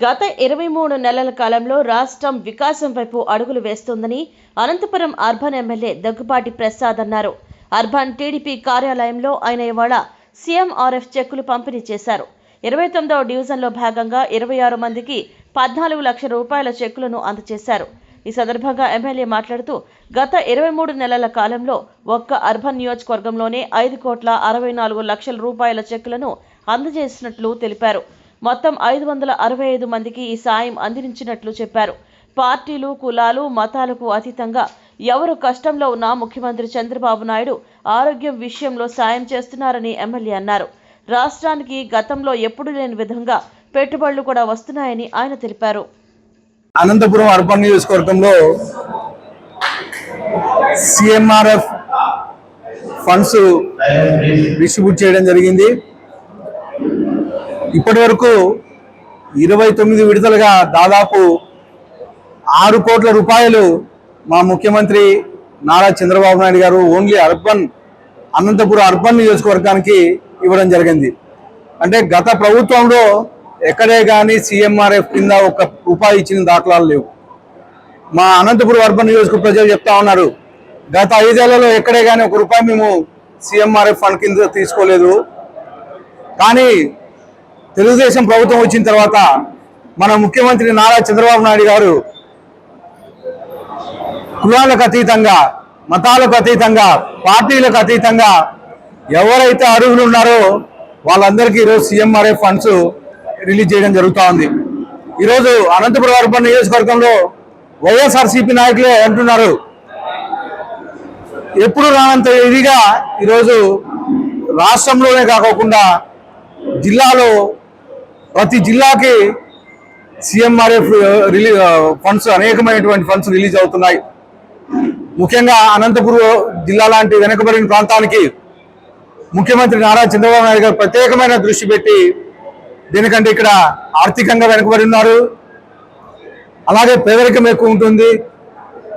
గత 23 నెలల కాలంలో రాష్ట్రం వికాసం వైపు అడుగులు వేస్తోందని అనంతపురం అర్బన్ ఎమ్మెల్యే దగ్గుబాటి ప్రసాద్ అన్నారు. అర్బన్ టీడీపీ కార్యాలయంలో ఆయన ఇవాళ సీఎంఆర్ఎఫ్ చెక్కులు పంపిణీ చేశారు. 29వ డివిజన్లో భాగంగా 26 మందికి 14 లక్షల రూపాయల చెక్కులను అందజేశారు. ఈ సందర్భంగా ఎమ్మెల్యే మాట్లాడుతూ గత 23 నెలల కాలంలో ఒక్క అర్బన్ నియోజకవర్గంలోనే 5,64 లక్షల రూపాయల చెక్కులను అందజేసినట్లు తెలిపారు. మొత్తం 565 మందికి ఈ సాయం అందించినట్లు చెప్పారు. పార్టీలు, కులాలు, మతాలకు అతీతంగా ఎవరు కష్టంలో ఉన్నా ముఖ్యమంత్రి చంద్రబాబు నాయుడు ఆరోగ్యం విషయంలో సాయం చేస్తున్నారని ఎమ్మెల్యే అన్నారు. రాష్ట్రానికి గతంలో ఎప్పుడూ లేని విధంగా పెట్టుబడులు కూడా వస్తున్నాయని ఆయన తెలిపారు. అనంతపురం అర్బన్ నియోజకవర్గంలో సీఎంఆర్ఎఫ్ ఫండ్స్ డిస్ట్రిబ్యూట్ చేయడం జరిగింది. ఇప్పటి వరకు 29 విడతలుగా దాదాపు 6 కోట్ల రూపాయలు మా ముఖ్యమంత్రి నారా చంద్రబాబు నాయుడు గారు ఓన్లీ అనంతపురం అర్బన్ నియోజకవర్గానికి ఇవ్వడం జరిగింది. అంటే గత ప్రభుత్వంలో ఎక్కడే కానీ సీఎంఆర్ఎఫ్ కింద 1 రూపాయి ఇచ్చిన దాఖలాలు లేవు. మా అనంతపురం అర్బన్ నియోజకవర్గ ప్రజలు చెప్తా ఉన్నారు, గత 5 ఏళ్లలో ఎక్కడే కానీ 1 రూపాయి మేము సీఎంఆర్ఎఫ్ ఫండ్ కింద తీసుకోలేదు. కానీ తెలుగుదేశం ప్రభుత్వం వచ్చిన తర్వాత మన ముఖ్యమంత్రి నారా చంద్రబాబు నాయుడు గారు కులాలకు అతీతంగా, మతాలకు అతీతంగా, పార్టీలకు అతీతంగా ఎవరైతే అర్హులు ఉన్నారో వాళ్ళందరికీ ఈరోజు సీఎంఆర్ఎఫ్ ఫండ్స్ రిలీజ్ చేయడం జరుగుతూ ఉంది. ఈరోజు అనంతపురం అర్బన్ నియోజకవర్గంలో వైఎస్ఆర్సీపీ నాయకులే అంటున్నారు, ఎప్పుడు రానంత ఇదిగా ఈరోజు రాష్ట్రంలోనే కాకుండా జిల్లాలో ప్రతి జిల్లాకి సీఎంఆర్ఎఫ్ ఫండ్స్ అనేకమైనటువంటి ఫండ్స్ రిలీజ్ అవుతున్నాయి. ముఖ్యంగా అనంతపురం జిల్లా లాంటి వెనుకబడిన ప్రాంతానికి ముఖ్యమంత్రి నారా చంద్రబాబు నాయుడు గారు ప్రత్యేకమైన దృష్టి పెట్టి, దీనికంటే ఇక్కడ ఆర్థికంగా వెనుకబడి ఉన్నారు, అలాగే పేదరికం ఎక్కువ ఉంటుంది,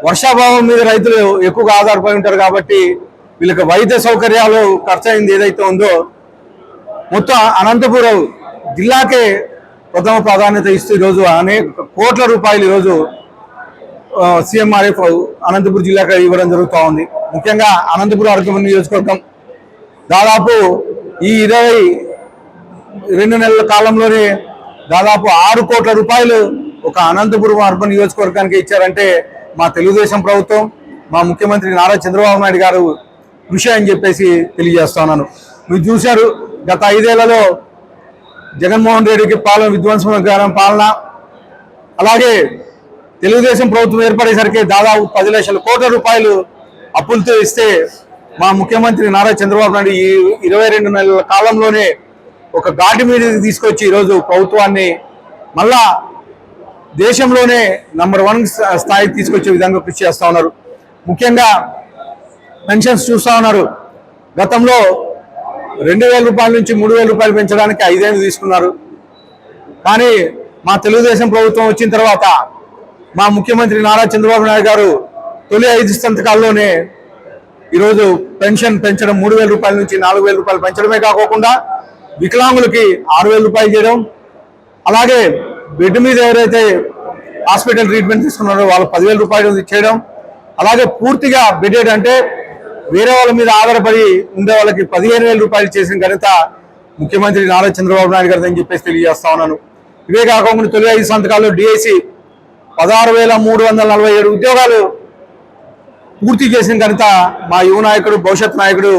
వర్షాభావం మీద రైతులు ఎక్కువగా ఆధారపడి ఉంటారు. కాబట్టి వీళ్ళకి వైద్య సౌకర్యాలు ఖర్చు అయింది ఏదైతే ఉందో మొత్తం అనంతపురం జిల్లాకే ప్రథమ ప్రాధాన్యత ఇస్తూ ఈరోజు అనేక కోట్ల రూపాయలు ఈరోజు సీఎంఆర్ఎఫ్ అనంతపురం జిల్లాకి ఇవ్వడం జరుగుతూ ఉంది. ముఖ్యంగా అనంతపురం అర్బన్ నియోజకవర్గం దాదాపు ఈ 22 నెలల కాలంలోనే దాదాపు 6 కోట్ల రూపాయలు ఒక అనంతపురం అర్బన్ నియోజకవర్గానికి ఇచ్చారంటే మా తెలుగుదేశం ప్రభుత్వం, మా ముఖ్యమంత్రి నారా చంద్రబాబు నాయుడు గారు కృషి అని చెప్పేసి తెలియజేస్తున్నాను. మీరు చూశారు, గత 5 ఏళ్లలో జగన్మోహన్ రెడ్డికి విధ్వంసకరమైన పాలన, అలాగే తెలుగుదేశం ప్రభుత్వం ఏర్పడేసరికి దాదాపు 10 లక్షల కోట్ల రూపాయలు అప్పులతో ఇస్తే మా ముఖ్యమంత్రి నారా చంద్రబాబు నాయుడు ఈ 22 నెలల కాలంలోనే ఒక ఘాటి మీద తీసుకొచ్చి ఈరోజు ప్రభుత్వాన్ని మళ్ళా దేశంలోనే నంబర్ 1 స్థాయికి తీసుకొచ్చే విధంగా కృషి చేస్తూ ఉన్నారు. ముఖ్యంగా పెన్షన్స్ చూస్తూ ఉన్నారు, గతంలో 2,000 రూపాయల నుంచి 3,000 రూపాయలు పెంచడానికి 5 ఏళ్ళు తీసుకున్నారు. కానీ మా తెలుగుదేశం ప్రభుత్వం వచ్చిన తర్వాత మా ముఖ్యమంత్రి నారా చంద్రబాబు నాయుడు గారు తొలి 5 సంతకాల్లోనే ఈరోజు పెన్షన్ పెంచడం 3,000 రూపాయల నుంచి 4,000 రూపాయలు పెంచడమే కాకుండా వికలాంగులకి 6,000 రూపాయలు చేయడం, అలాగే బెడ్ మీద ఎవరైతే హాస్పిటల్ ట్రీట్మెంట్ తీసుకున్నారో వాళ్ళు 10,000 రూపాయలు చేయడం, అలాగే పూర్తిగా బెడెడ్ అంటే వేరే వాళ్ళ మీద ఆధారపడి ఉండే వాళ్ళకి 15,000 రూపాయలు చేసిన ఘనత ముఖ్యమంత్రి నారా చంద్రబాబు నాయుడు గారు అని చెప్పేసి తెలియజేస్తా ఉన్నాను. ఇవే కాకుండా తొలి 5 సంతకాల్లో డిఐసి 16,347 ఉద్యోగాలు పూర్తి చేసిన ఘనత మా యువ నాయకుడు, భవిష్యత్ నాయకుడు,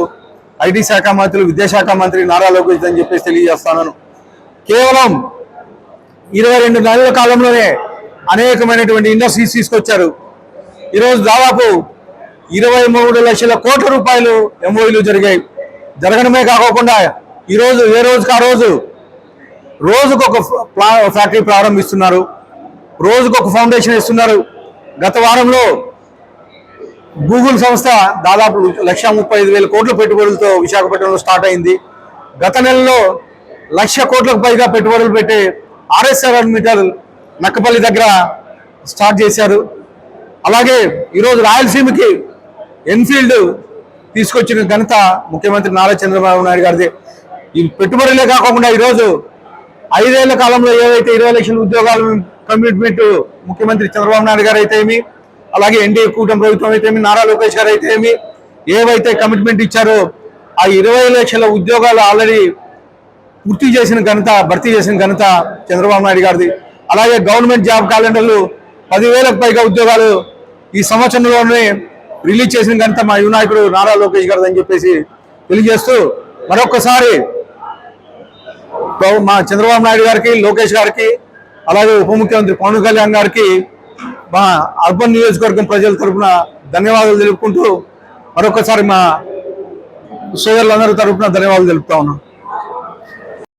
ఐటీ శాఖ మంత్రి, విద్యాశాఖ మంత్రి నారా లోకేష్ అని చెప్పేసి తెలియజేస్తున్నాను. కేవలం 22 నెలల కాలంలోనే అనేకమైనటువంటి ఇండస్ట్రీస్ తీసుకొచ్చారు. ఈరోజు దాదాపు 23 లక్షల కోట్ల రూపాయలు ఎంఓయూలు జరిగాయి. జరగడమే కాకుండా ఈరోజు ఏ రోజుకి ఆ రోజుకొక ఫ్యాక్టరీ ప్రారంభిస్తున్నారు, రోజుకొక ఫౌండేషన్ ఇస్తున్నారు. గత వారంలో గూగుల్ సంస్థ దాదాపు 1,35,000 కోట్ల పెట్టుబడులతో విశాఖపట్నంలో స్టార్ట్ అయింది. గత నెలలో 1,00,000 కోట్లకు పైగా పెట్టుబడులు పెట్టి RS7 నక్కపల్లి దగ్గర స్టార్ట్ చేశారు. అలాగే ఈరోజు రాయలసీమకి ఎన్ఫీల్డ్ తీసుకొచ్చిన ఘనత ముఖ్యమంత్రి నారా చంద్రబాబు నాయుడు గారిది. ఈ పెట్టుబడులే కాకుండా ఈరోజు 5 ఏళ్ల కాలంలో ఏవైతే 20 లక్షల ఉద్యోగాలు కమిట్మెంట్ ముఖ్యమంత్రి చంద్రబాబు నాయుడు గారు అయితే ఏమి, అలాగే ఎన్డీఏ కూటమి ప్రభుత్వం అయితే ఏమి, నారా లోకేష్ గారు అయితే ఏమి, ఏవైతే కమిట్మెంట్ ఇచ్చారో ఆ 20 లక్షల ఉద్యోగాలు ఆల్రెడీ పూర్తి చేసిన ఘనత, భర్తీ చేసిన ఘనత చంద్రబాబు నాయుడు గారిది. అలాగే గవర్నమెంట్ జాబ్ క్యాలెండర్లు 10,000కు పైగా ఉద్యోగాలు ఈ సంవత్సరంలోనే రిలీజ్ చేసిన ఘనత మా యువ నాయకుడు నారా లోకేష్ గారిది అని చెప్పేసి తెలియజేస్తూ, మరొకసారి మా చంద్రబాబు నాయుడు గారికి, లోకేష్ గారికి, అలాగే ఉప ముఖ్యమంత్రి పవన్ కళ్యాణ్ గారికి మా అర్బన్ నియోజకవర్గం ప్రజల తరఫున ధన్యవాదాలు తెలుపుకుంటూ, మరొకసారి మా సోదరులందరి తరఫున ధన్యవాదాలు తెలుపుతా ఉన్నాం.